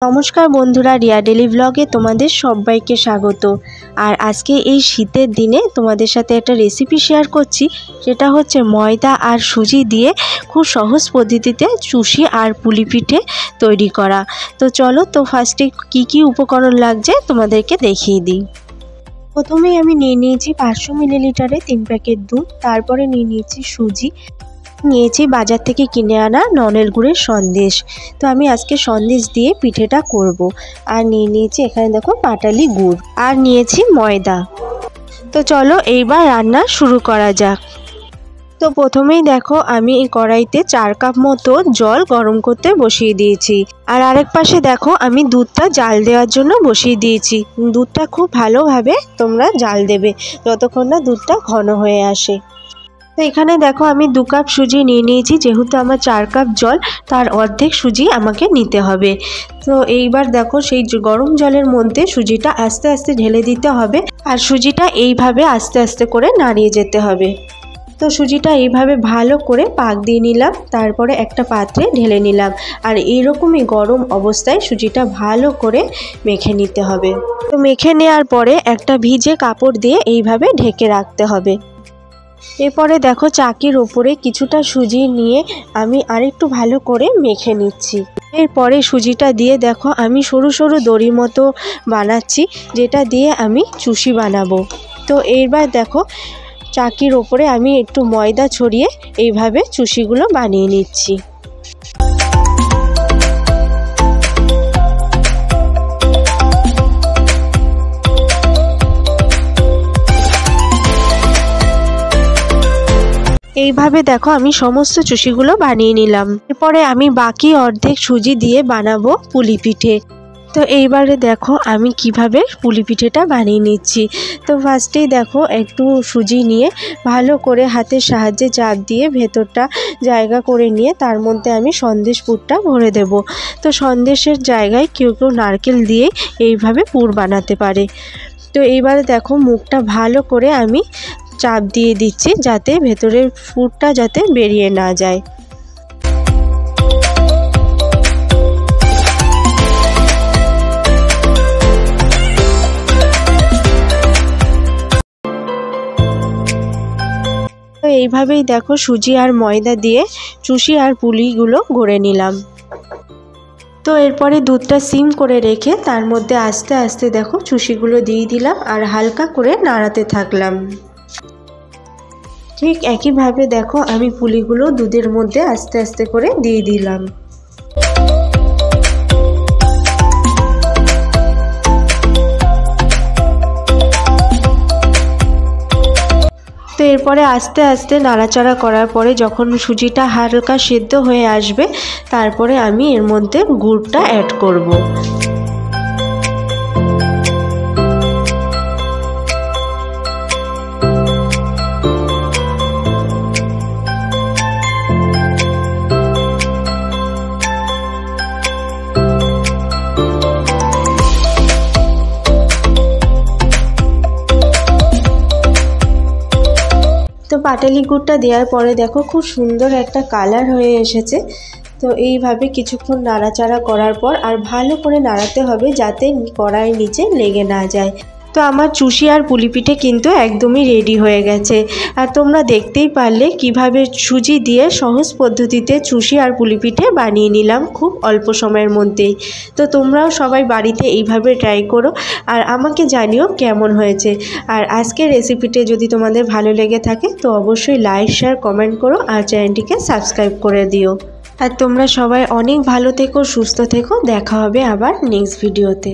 নমস্কার বন্ধুরা, রিয়া ডেলি ব্লগে তোমাদের সবাইকে স্বাগত। আর আজকে এই শীতের দিনে তোমাদের সাথে একটা রেসিপি শেয়ার করছি, সেটা হচ্ছে ময়দা আর সুজি দিয়ে খুব সহজ পদ্ধতিতে চুষি আর পুলি পিঠে তৈরি করা। তো চলো, তো ফার্স্টে কি উপকরণ লাগছে তোমাদেরকে দেখিয়ে দিই। প্রথমেই আমি নিয়ে নিয়েছি 500 মিলিলিটারে 3 প্যাকেট দুধ, তারপরে নিয়ে নিয়েছি সুজি, নিয়েছি বাজার থেকে কিনে আনা নলের গুড়ের সন্দেশ। তো আমি আজকে সন্দেশ দিয়ে পিঠেটা করব। আর নিয়ে নিয়েছি এখানে দেখো পাটালি গুড়, আর নিয়েছি ময়দা। তো চলো এইবার রান্না শুরু করা যাক। তো প্রথমেই দেখো আমি এই কড়াইতে 4 কাপ মতো জল গরম করতে বসিয়ে দিয়েছি। আর আরেক পাশে দেখো আমি দুধটা জাল দেওয়ার জন্য বসিয়ে দিয়েছি। দুধটা খুব ভালোভাবে তোমরা জাল দেবে যতক্ষণ না দুধটা ঘন হয়ে আসে। তো এখানে দেখো আমি 2 কাপ সুজি নিয়ে নিয়েছি। যেহেতু আমার 4 কাপ জল, তার অর্ধেক সুজি আমাকে নিতে হবে। তো এইবার দেখো সেই গরম জলের মধ্যে সুজিটা আস্তে আস্তে ঢেলে দিতে হবে। আর সুজিটা এইভাবে আস্তে আস্তে করে নাড়িয়ে যেতে হবে। তো সুজিটা এইভাবে ভালো করে পাক দিয়ে নিলাম, তারপরে একটা পাত্রে ঢেলে নিলাম। আর এইরকমই গরম অবস্থায় সুজিটা ভালো করে মেখে নিতে হবে। তো মেখে নেওয়ার পরে একটা ভিজে কাপড় দিয়ে এইভাবে ঢেকে রাখতে হবে। এরপরে দেখো চাকির ওপরে কিছুটা সুজি নিয়ে আমি আরেকটু ভালো করে মেখে নিচ্ছি। এরপরে সুজিটা দিয়ে দেখো আমি সরু সরু দড়ি মতো বানাচ্ছি, যেটা দিয়ে আমি চুষি বানাবো। তো এইবার দেখো চাকির ওপরে আমি একটু ময়দা ছড়িয়ে এইভাবে চুষিগুলো বানিয়ে নিচ্ছি। এইভাবে দেখো আমি সমস্ত চুষিগুলো বানিয়ে নিলাম। এরপরে আমি বাকি অর্ধেক সুজি দিয়ে বানাবো পুলি পিঠে। তো এইবারে দেখো আমি কিভাবে পুলি পিঠেটা বানিয়ে নিচ্ছি। তো ফার্স্টেই দেখো একটু সুজি নিয়ে ভালো করে হাতের সাহায্যে চাপ দিয়ে ভেতরটা জায়গা করে নিয়ে তার মধ্যে আমি সন্দেশ পুরটা ভরে দেব। তো সন্দেশের জায়গায় কেউ কেউ নারকেল দিয়ে এইভাবে পুর বানাতে পারে। তো এইবারে দেখো মুখটা ভালো করে আমি চাপ দিয়ে দিচ্ছি, যাতে ভেতরের পুরটা যাতে বেরিয়ে না যায়। তো এইভাবেই দেখো সুজি আর ময়দা দিয়ে চুষি আর পুলিগুলো গড়ে নিলাম। তো এরপরে দুধটা সিম করে রেখে তার মধ্যে আস্তে আস্তে দেখো চুষিগুলো দিয়ে দিলাম আর হালকা করে নাড়াতে থাকলাম। ঠিক একইভাবে দেখো আমি পুলিগুলো দুধের মধ্যে আস্তে আস্তে করে দিয়ে দিলাম। তো এরপরে আস্তে আস্তে নাড়াচাড়া করার পরে যখন সুজিটা হালকা সেদ্ধ হয়ে আসবে, তারপরে আমি এর মধ্যে গুড়টা অ্যাড করব। তো পাটালি গুড়টা দেওয়ার পরে দেখো খুব সুন্দর একটা কালার হয়ে এসেছে। তো এইভাবে কিছুক্ষণ নাড়াচাড়া করার পর আর ভালো করে নাড়াতে হবে যাতে কড়াইয়ের নিচে লেগে না যায়। তো আমার চুষি আর পুলি পিঠে কিন্তু একদমই রেডি হয়ে গেছে। আর তোমরা দেখতেই পারলে কিভাবে সুজি দিয়ে সহজ পদ্ধতিতে চুষি আর পুলি পিঠে বানিয়ে নিলাম খুব অল্প সময়ের মধ্যেই। তো তোমরাও সবাই বাড়িতে এইভাবে ট্রাই করো আর আমাকে জানিও কেমন হয়েছে। আর আজকের রেসিপিটি যদি তোমাদের ভালো লেগে থাকে তো অবশ্যই লাইক শেয়ার কমেন্ট করো আর চ্যানেলটিকে সাবস্ক্রাইব করে দিও। আর তোমরা সবাই অনেক ভালো থেকো, সুস্থ থেকো। দেখা হবে আবার নেক্সট ভিডিওতে।